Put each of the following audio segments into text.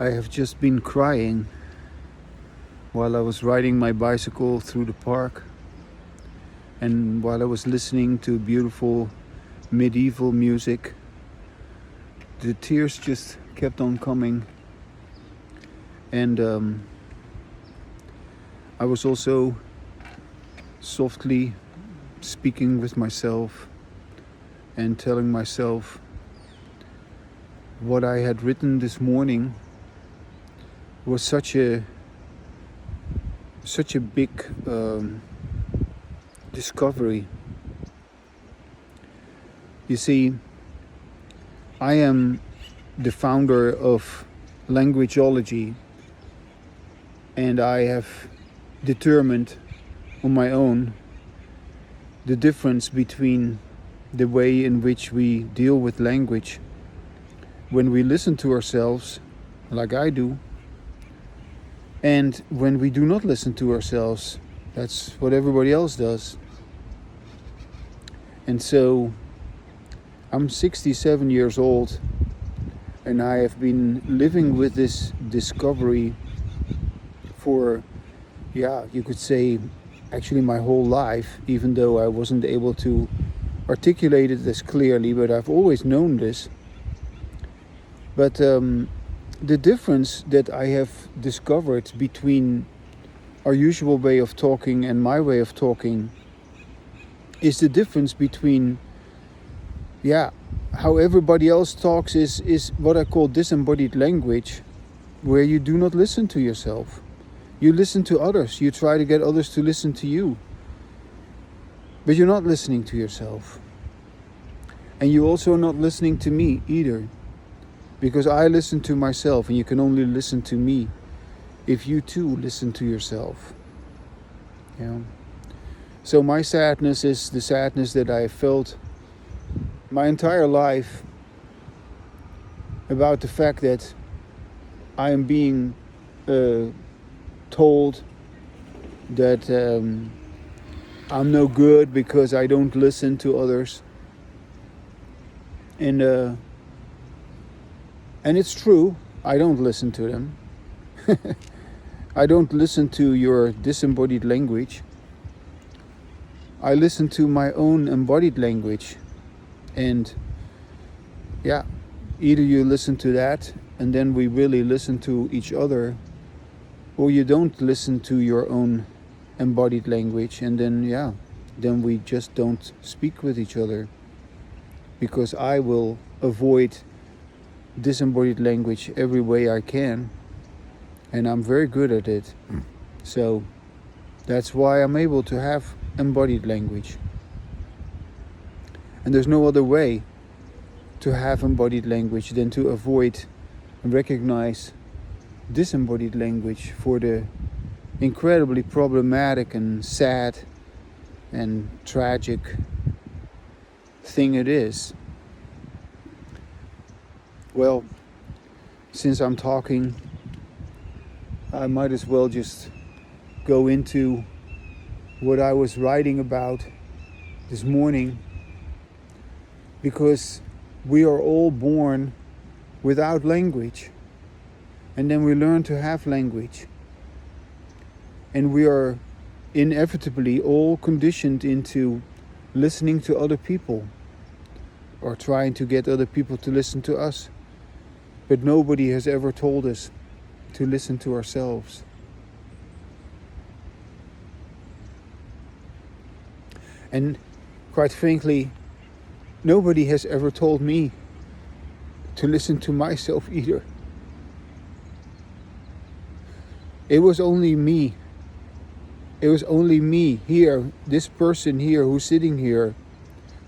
I have just been crying while I was riding my bicycle through the park, and while I was listening to beautiful medieval music. The tears just kept on coming, and I was also softly speaking with myself and telling myself what I had written this morning was such a big discovery. You see, I am the founder of languageology, and I have determined on my own the difference between the way in which we deal with language when we listen to ourselves, like I do, and when we do not listen to ourselves. That's what everybody else does. And so I'm 67 years old, and I have been living with this discovery for, you could say, actually my whole life, even though I wasn't able to articulate it as clearly, but I've always known this. But the difference that I have discovered between our usual way of talking and my way of talking is the difference between how everybody else talks is what I call disembodied language, where you do not listen to yourself. You listen to others. You try to get others to listen to you. But you're not listening to yourself. And you're also not listening to me either. Because I listen to myself, and you can only listen to me if you too listen to yourself. So my sadness is the sadness that I have felt my entire life about the fact that I am being told that I'm no good because I don't listen to others. And it's true, I don't listen to them. I don't listen to your disembodied language. I listen to my own embodied language. And either you listen to that and then we really listen to each other, or you don't listen to your own embodied language, and then we just don't speak with each other, because I will avoid disembodied language every way I can, and I'm very good at it. So that's why I'm able to have embodied language. And there's no other way to have embodied language than to avoid and recognize disembodied language for the incredibly problematic and sad and tragic thing it is. Well, since I'm talking, I might as well just go into what I was writing about this morning, because we are all born without language, and then we learn to have language, and we are inevitably all conditioned into listening to other people or trying to get other people to listen to us. But nobody has ever told us to listen to ourselves. And quite frankly, nobody has ever told me to listen to myself either. It was only me. It was only me here, this person here who's sitting here.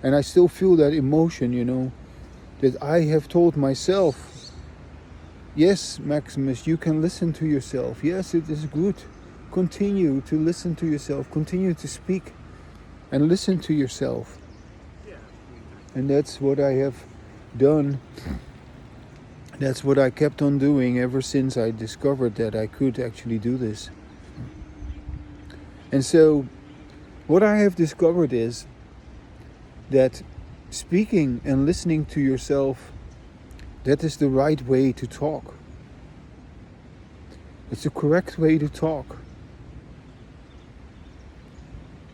And I still feel that emotion, that I have told myself, yes, Maximus, you can listen to yourself. Yes, it is good. Continue to listen to yourself. Continue to speak and listen to yourself. And that's what I have done. That's what I kept on doing ever since I discovered that I could actually do this. And so what I have discovered is that speaking and listening to yourself, that is the right way to talk. It's the correct way to talk.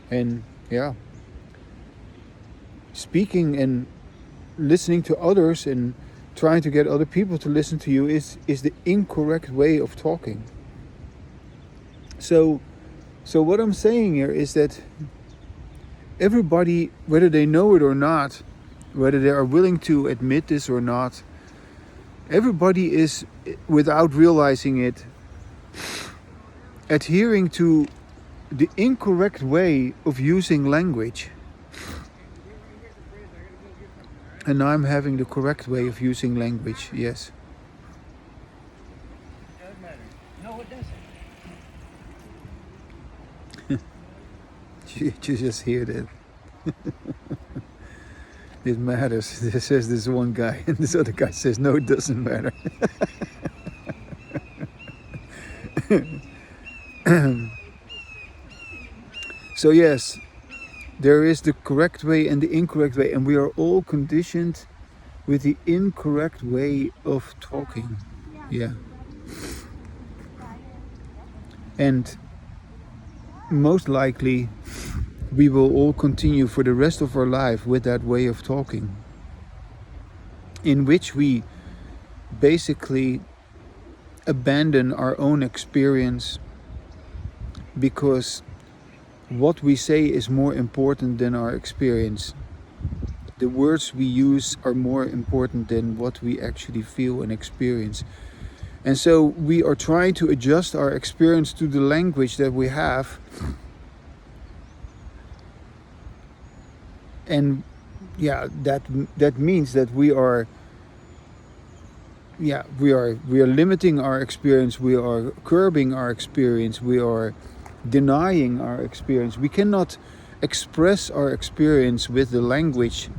And yeah, speaking and listening to others and trying to get other people to listen to you is the incorrect way of talking. So what I'm saying here is that everybody, whether they know it or not, whether they are willing to admit this or not, everybody is, without realizing it, adhering to the incorrect way of using language. And I'm having the correct way of using language, yes. It does matter. No, it doesn't. You just hear that. It matters. This says this one guy, and this other guy says, no, it doesn't matter. So yes, there is the correct way and the incorrect way, and we are all conditioned with the incorrect way of talking. Yeah. And most likely we will all continue for the rest of our life with that way of talking, in which we basically abandon our own experience because what we say is more important than our experience. The words we use are more important than what we actually feel and experience. And so we are trying to adjust our experience to the language that we have. And yeah, that means that we are limiting our experience, we are curbing our experience, we are denying our experience. We cannot express our experience with the language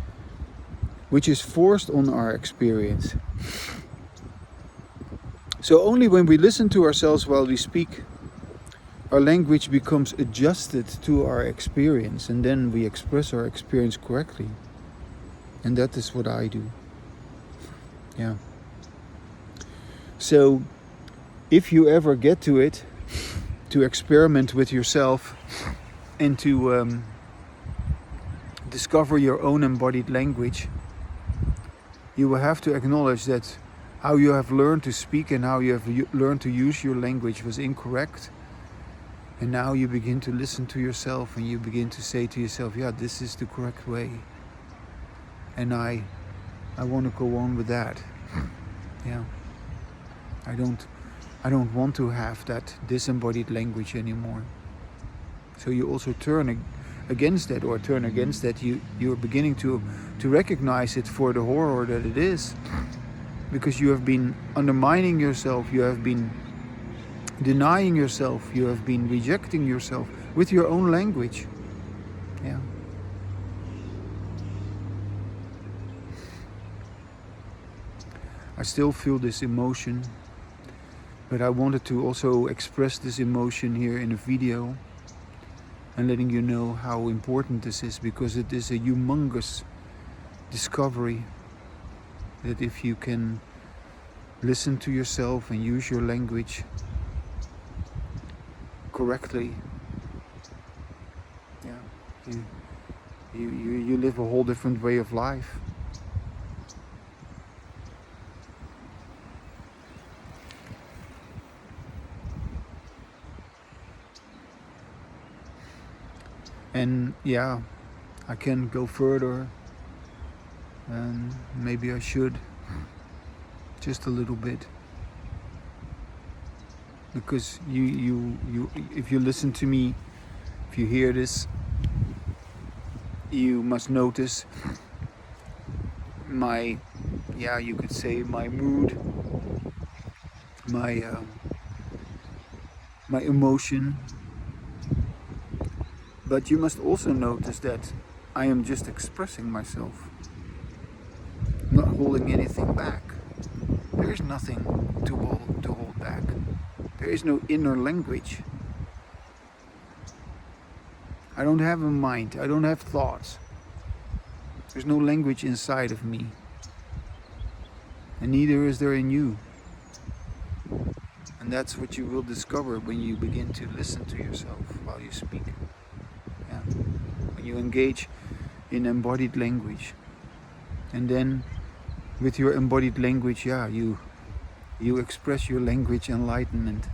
which is forced on our experience. So only when we listen to ourselves while we speak, our language becomes adjusted to our experience, and then we express our experience correctly. And that is what I do. Yeah. So if you ever get to it, to experiment with yourself and to discover your own embodied language, you will have to acknowledge that how you have learned to speak and how you have learned to use your language was incorrect. And now you begin to listen to yourself and you begin to say to yourself, yeah, this is the correct way. And I want to go on with that. Yeah. I don't want to have that disembodied language anymore. So you also turn against that, or turn against that. You're beginning to recognize it for the horror that it is. Because you have been undermining yourself, you have been denying yourself, you have been rejecting yourself with your own language. Yeah. I still feel this emotion, but I wanted to also express this emotion here in a video and letting you know how important this is, because it is a humongous discovery that if you can listen to yourself and use your language correctly, yeah, you live a whole different way of life. And yeah, I can go further, and maybe I should, just a little bit, because you if you listen to me, if you hear this, you must notice my, yeah, you could say my mood, my emotion. But you must also notice that I am just expressing myself, not holding anything back. There is nothing to hold back. There is no inner language. I don't have a mind. I don't have thoughts. There's no language inside of me. And neither is there in you. And that's what you will discover when you begin to listen to yourself while you speak. Yeah. When you engage in embodied language. And then with your embodied language, yeah, you express your language enlightenment